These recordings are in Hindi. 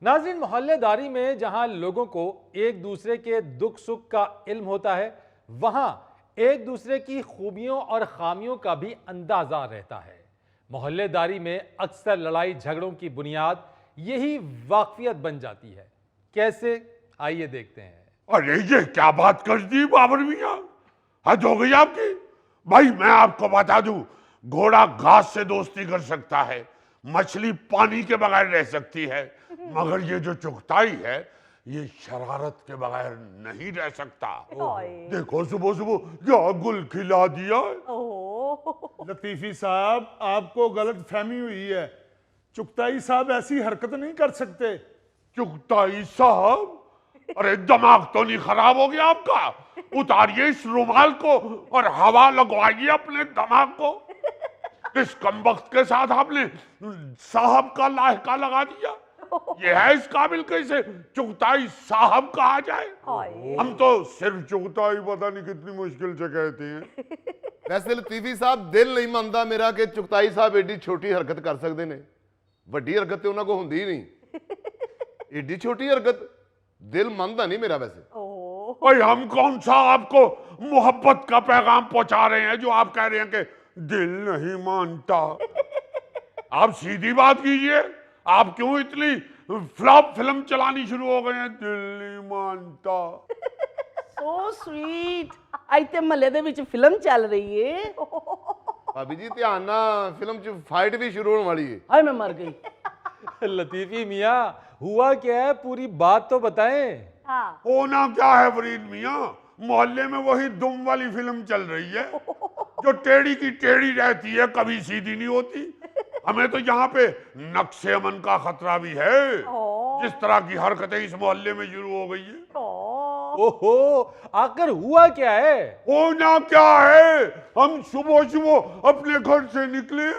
नाज़रीन, मोहल्लेदारी में जहां लोगों को एक दूसरे के दुख सुख का इल्म होता है, वहां एक दूसरे की खूबियों और खामियों का भी अंदाजा रहता है। मोहल्लेदारी में अक्सर लड़ाई झगड़ों की बुनियाद यही वाकफियत बन जाती है। कैसे, आइए देखते हैं। अरे ये क्या बात कर दी बाबर मियां, हद हो गई आपकी। भाई मैं आपको बता दूं, घोड़ा घास से दोस्ती कर सकता है, मछली पानी के बगैर रह सकती है, मगर ये जो चुगताई है ये शरारत के बगैर नहीं रह सकता। देखो सुबह सुबह क्या गुल खिला दिया। लतीफी साहब, आपको गलत फहमी हुई है। चुगताई साहब ऐसी हरकत नहीं कर सकते। चुगताई साहब? अरे दिमाग तो नहीं खराब हो गया आपका? उतारिए इस रुमाल को और हवा लगवाइए अपने दिमाग को। इस कमबख्त के साथ आपने साहब का लाहका लगा दिया। ये है इस काबिल कैसे चुगताई साहब कहा जाए? हम तो सिर्फ चुगताई पता नहीं कितनी मुश्किल से कहते हैं। वैसे लतीफी साहब, दिल नहीं मानता मेरा कि चुगताई साहब एडी छोटी हरकत कर सकते ने। वड्डी हरकत तो उन्होंने को होंदी ही नहीं। एडी छोटी हरकत दिल मानता नहीं मेरा। वैसे भाई हम कौन सा आपको मोहब्बत का पैगाम पहुंचा रहे हैं जो आप कह रहे हैं कि दिल नहीं मानता? आप सीधी बात कीजिए, आप क्यों इतनी फ्लॉप फिल्म चलानी शुरू हो गए हैं? दिल नहीं मानता। So sweet. आज ते महल्ले दे विच फिल्म चल रही है। भाभी जी ध्यान ना, फिल्म च फाइट भी शुरू होने वाली है। हाय मैं मर गई। लतीफी मियाँ, हुआ क्या है, पूरी बात तो बताएं। होना क्या है फरीद मियाँ, मोहल्ले में वही दुम वाली फिल्म चल रही है जो टेढ़ी की टेढ़ी रहती है, कभी सीधी नहीं होती। हमें तो यहाँ पे नक्शे अमन का खतरा भी है। जिस तरह की हरकतें इस मोहल्ले में शुरू हो गई है। ओहो, आखिर हुआ क्या है? होना क्या है, हम सुबह सुबह अपने घर से निकले।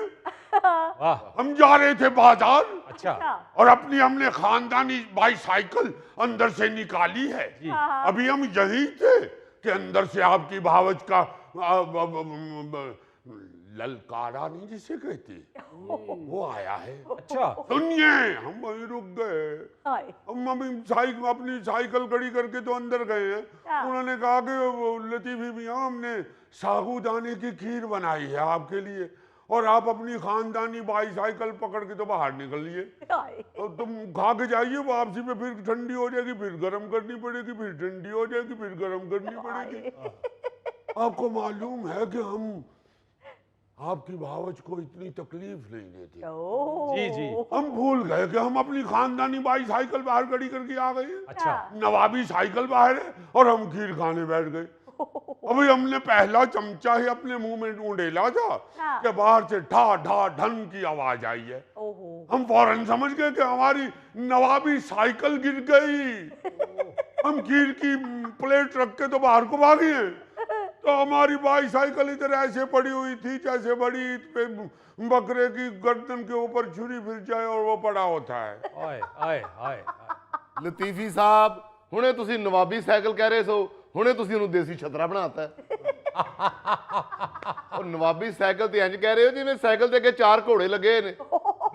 हम जा रहे थे बाजार। अच्छा। और अपनी हमने खानदानी बाईसाइकिल अंदर से निकाली है। अभी हम यही थे कि अंदर से आपकी भावज का ललकारा नहीं जिसे कहती, वो आया है। अच्छा। सुनिए, हम वहीं रुक गए। हम अपनी साइकिल खड़ी करके तो अंदर गए हैं। उन्होंने कहा कि लतीफी मियाँ, हमने साबूदाने की खीर बनाई है आपके लिए, और आप अपनी खानदानी बाईसाइकिल पकड़ के तो बाहर निकलिए। और तुम खा के जाइए, वापसी में फिर ठंडी हो जाएगी, फिर गर्म करनी पड़ेगी, फिर ठंडी हो जाएगी, फिर गर्म करनी पड़ेगी। आपको मालूम है कि हम आपकी भावज को इतनी तकलीफ नहीं देते। जी जी। हम भूल गए कि हम अपनी खानदानी बाईसाइकिल बाहर खड़ी करके आ गए। अच्छा। नवाबी साइकिल बाहर है और हम खीर खाने बैठ गए। अभी हमने पहला चमचा ही अपने मुंह में उंडेला था कि बाहर से ढा ढा ढन की आवाज आई है। हम फौरन समझ गए कि हमारी नवाबी साइकिल गिर गई। हम खीर की प्लेट रख के तो बाहर को भागे हैं, तो हमारी बाईसाइकिल इधर ऐसे पड़ी हुई थी जैसे बड़ी बकरे की गर्दन के ऊपर छुरी फिर जाए और वो पड़ा होता है। आए आए आए। लतीफी साहब, हुणे तुसी नवाबी साइकिल कह रहे सो, हुणे तुसी उन्हें देसी छतरा बनाता है। और नवाबी साइकिल तो इंज कह रहे हो जिवें साइकिल के अगे 4 घोड़े लगे ने।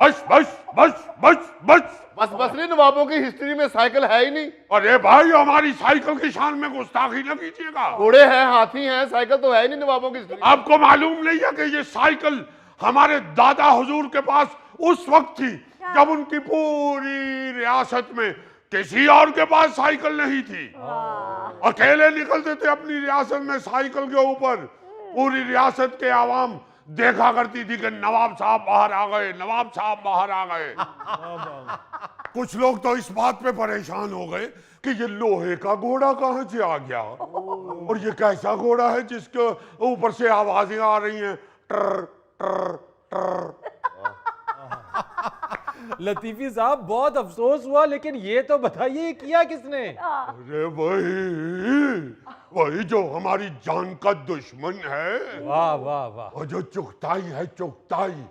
बस बस बस बस बस बस बस नहीं, नवाबों की हिस्ट्री में साइकिल है ही नहीं। अरे भाई, हमारी साइकिल की शान में गुस्ताखी न कीजिएगा। घोड़े हैं, हाथी हैं, साइकिल तो है ही नहीं नवाबों की हिस्ट्री। आपको मालूम नहीं है कि ये साइकिल हमारे दादा हुजूर के पास उस वक्त थी जब उनकी पूरी रियासत में किसी और के पास साइकिल नहीं थी। अकेले निकलते थे अपनी रियासत में साइकिल के ऊपर। पूरी रियासत के आवाम देखा करती थी कि नवाब साहब बाहर आ गए, नवाब साहब बाहर आ गए। कुछ लोग तो इस बात पे परेशान हो गए कि ये लोहे का घोड़ा कहां से आ गया, और ये कैसा घोड़ा है जिसके ऊपर से आवाजें आ रही हैं, टर टर टर। लतीफी साहब, बहुत अफसोस हुआ, लेकिन ये तो बताइए किया किसने? अरे वही जो हमारी जान का दुश्मन है। वाह वाह वाह। और जो चुगताई है, चुगताई,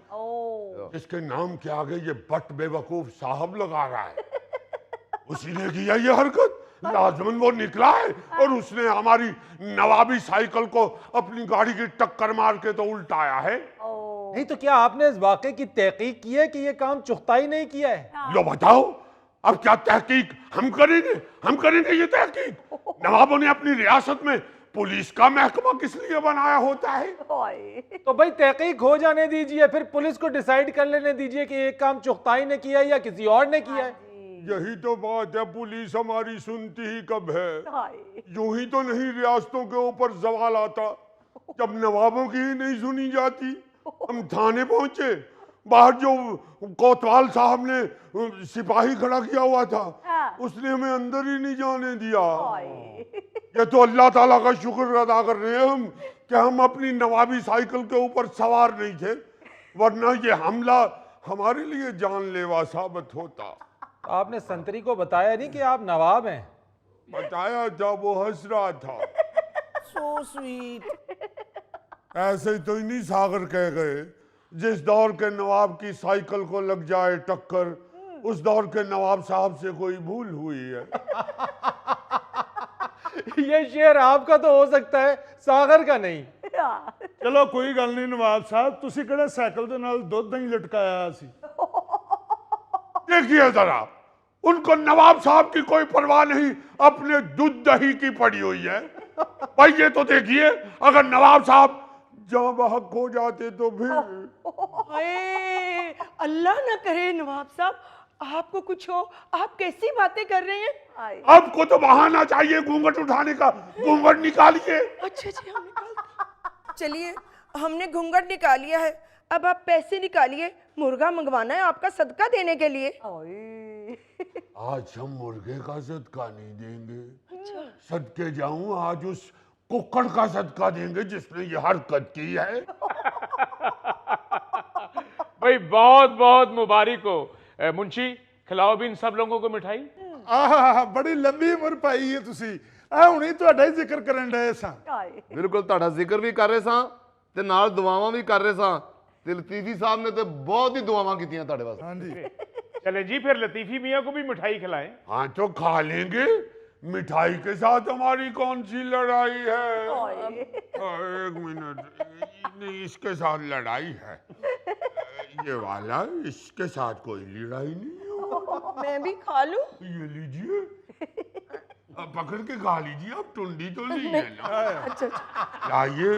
जिसके नाम के आगे ये बट बेवकूफ साहब लगा रहा है, उसी ने किया ये हरकत। लाजमन वो निकला है और उसने हमारी नवाबी साइकिल को अपनी गाड़ी की टक्कर मार के तो उल्टाया है। नहीं तो क्या आपने इस वाकये की तहकीक की है कि ये काम चुगताई नहीं किया है? लो बताओ, अब क्या तहकीक हम करेंगे ये तहकीक। नवाबों ने अपनी रियासत में पुलिस का महकमा किस लिए बनाया होता है? तो भाई तहकीक हो जाने दीजिए, फिर पुलिस को डिसाइड कर लेने दीजिए कि एक काम चुगताई ने किया है या किसी और ने किया है। यही तो बात है, पुलिस हमारी सुनती ही कब है। यूं ही तो नहीं रियासतों के ऊपर सवाल आता जब नवाबों की ही नहीं सुनी जाती। हम थाने पहुंचे, बाहर जो कोतवाल साहब ने सिपाही खड़ा किया हुआ था, उसने हमें अंदर ही नहीं जाने दिया। ये तो अल्लाह ताला का शुक्र अदा कर रहे हैं हम कि हम अपनी नवाबी साइकिल के ऊपर सवार नहीं थे, वरना ये हमला हमारे लिए जानलेवा साबित होता। आपने संतरी को बताया नहीं कि आप नवाब हैं? बताया था, वो हंस रहा था। So sweet. ऐसे ही तो नहीं सागर कह गए, जिस दौर के नवाब की साइकिल को लग जाए टक्कर, उस दौर के नवाब साहब से कोई भूल हुई है। ये शेर आपका तो हो सकता है, सागर का नहीं। चलो कोई गल नहीं नवाब साहब, तुसी किहड़ा साइकिल दे नाल दुध नहीं लटकाया सी। देखिए जरा, उनको नवाब साहब की कोई परवाह नहीं, अपने दूध दही की पड़ी हुई है। भाई ये तो देखिए, अगर नवाब साहब जहां बहक हो जाते तो फिर। हाय, अल्लाह ना करे नवाब साहब आपको कुछ हो, आप कैसी बातें कर रहे हैं? आपको तो बहाना चाहिए घूंघट उठाने का, घूंघट निकालिए। अच्छा जी, हम निकाल। चलिए, हमने घूंघट निकाल लिया है, अब आप पैसे निकालिए, मुर्गा मंगवाना है आपका सदका देने के लिए। आज हम मुर्गे का सदका नहीं देंगे। सदके जाऊं, आज उस कुक्कड़ का सदका देंगे जिसने ये हरकत की है। भाई बहुत बहुत मुबारक हो। मुंशी, खिलाओ भी इन सब लोगों को मिठाई। आहा, बड़ी लंबी उम्र पाई है तुसी। आ हुणी ਤੁਹਾਡਾ ਹੀ ਜ਼ਿਕਰ ਕਰਨ ਡਏ ਸਾਂ। ਬਿਲਕੁਲ ਤੁਹਾਡਾ ਜ਼ਿਕਰ ਵੀ ਕਰ ਰਹੇ ਸਾਂ ਤੇ ਨਾਲ ਦੁਆਵਾਂ ਵੀ ਕਰ ਰਹੇ ਸਾਂ ਤੇ ਲਤੀਫੀ ਸਾਹਿਬ ਨੇ ਤੇ ਬਹੁਤ ਹੀ ਦੁਆਵਾਂ ਕੀਤੀਆਂ ਤੁਹਾਡੇ ਵਾਸਤੇ। ਹਾਂਜੀ। चले जी, फिर लतीफी मियाँ को भी मिठाई खिलाएं। हाँ तो खा लेंगे, मिठाई के साथ हमारी कौन सी लड़ाई है? एक मिनट, नहीं इसके साथ लड़ाई है, ये वाला, इसके साथ कोई लड़ाई नहीं है। मैं भी खा लूं? ये लीजिए, अब पकड़ के खा लीजिए, अब टुंडी तो नहीं है ना। अच्छा। लाइए,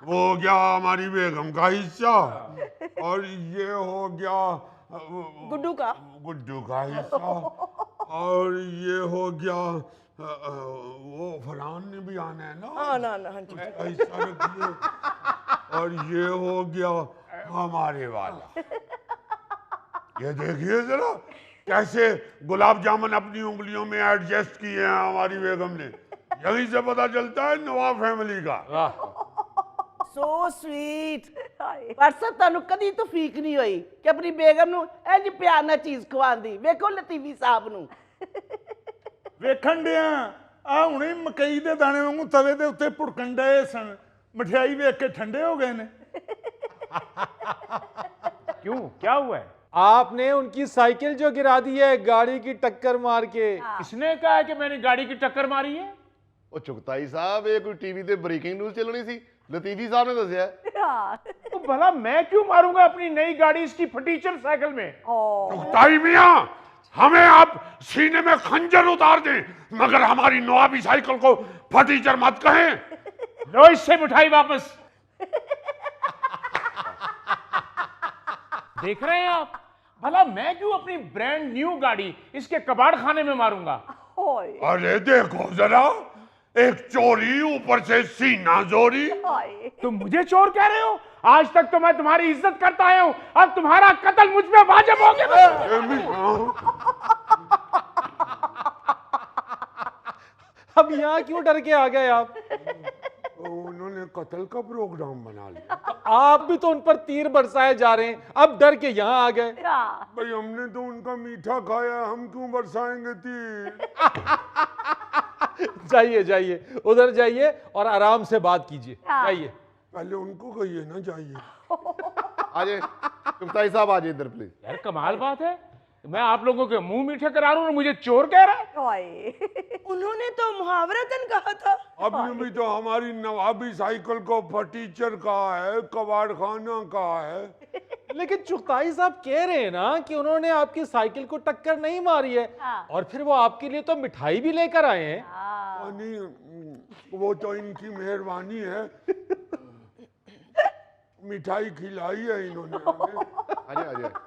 वो हो गया हमारी बेगम का हिस्सा, और ये हो गया गुड्डू का हिस्सा, और ये हो गया वो फरहान ने भी आना है ना। हाँ ना हाँ जी। हिस्सा रखिए, और ये हो गया हमारे वाला। ये देखिए जरा कैसे गुलाब जामुन अपनी उंगलियों में एडजस्ट किए हैं हमारी बेगम ने। यहीं से पता चलता है नवाब फैमिली का। So sweet. पर सर ਤੁਹਾਨੂੰ ਕਦੀ ਤੌਫੀਕ ਨਹੀਂ ਹੋਈ ਕਿ ਆਪਣੀ ਬੇਗਮ ਨੂੰ ਇੰਜ ਪਿਆਰ ਨਾਲ ਚੀਜ਼ ਖਵਾਉਂਦੀ। ਵੇਖੋ ਲਤੀਫੀ ਸਾਹਿਬ ਨੂੰ ਵੇਖਣ ਡਿਆ ਆ ਹੁਣੇ ਮਕਈ ਦੇ ਦਾਣੇ ਵਾਂਗੂ ਤਵੇ ਦੇ ਉੱਤੇ ਭੁੜਕਣ ਡਏ ਸਨ, ਮਠਿਆਈ ਵੇਖ ਕੇ ਠੰਡੇ ਹੋ ਗਏ ਨੇ। क्यों, क्या हुआ है? आपने उनकी साइकिल जो गिरा दी है गाड़ी की टक्कर मार के। इसने कहा है कि मैंने गाड़ी की टक्कर मारी है? ਉਹ ਚੁਗਤਾਈ ਸਾਹਿਬ ਇਹ ਕੋਈ ਟੀਵੀ ਤੇ ਬ੍ਰੇਕਿੰਗ ਨਿਊਜ਼ ਚੱਲਣੀ ਸੀ, ਲਤੀਫੀ ਸਾਹਿਬ ਨੇ ਦੱਸਿਆ। तो भला मैं क्यों मारूंगा अपनी नई गाड़ी इसकी फटीचर साइकिल में? चुगताई मियां, हमें आप सीने में खंजर उतार दें, मगर हमारी नवाबी साइकिल को फटीचर मत कहें। लो इससे मिठाई वापस। देख रहे हैं आप, भला मैं क्यों अपनी ब्रांड न्यू गाड़ी इसके कबाड़ खाने में मारूंगा? अरे देखो जरा, एक चोरी ऊपर से सीना जोरी। तुम मुझे चोर कह रहे हो? आज तक तो मैं तुम्हारी इज्जत करता आया हूं, अब तुम्हारा कत्ल मुझ पे वाजिब हो गया। अब यहाँ क्यों डर के आ गए आप? उन्होंने कत्ल का प्रोग्राम बना लिया। आप भी तो उन पर तीर बरसाए जा रहे हैं, अब डर के यहाँ आ गए। भाई हमने तो उनका मीठा खाया, हम क्यों बरसाएंगे तीर? जाइए जाइए, उधर जाइए और आराम से बात कीजिए। जाइए। पहले उनको कहिए ना जाइए। आजे चुगताई साहब आजे इधर प्लीज। यार कमाल बात है, मैं आप लोगों के मुंह मीठे करा रहा हूं और मुझे चोर कह रहा है। उन्होंने तो मुहावरतन कहा था। अभी भी तो हमारी नवाबी साइकिल को फटीचर कहा है, कबाड़ खाना कहा है, लेकिन चुगताई साहब कह रहे हैं ना कि उन्होंने आपकी साइकिल को टक्कर नहीं मारी है, हाँ। और फिर वो आपके लिए तो मिठाई भी लेकर आए हैं। नहीं, वो तो इनकी मेहरबानी है, मिठाई खिलाई है इन्होंने हमें। अजय अजय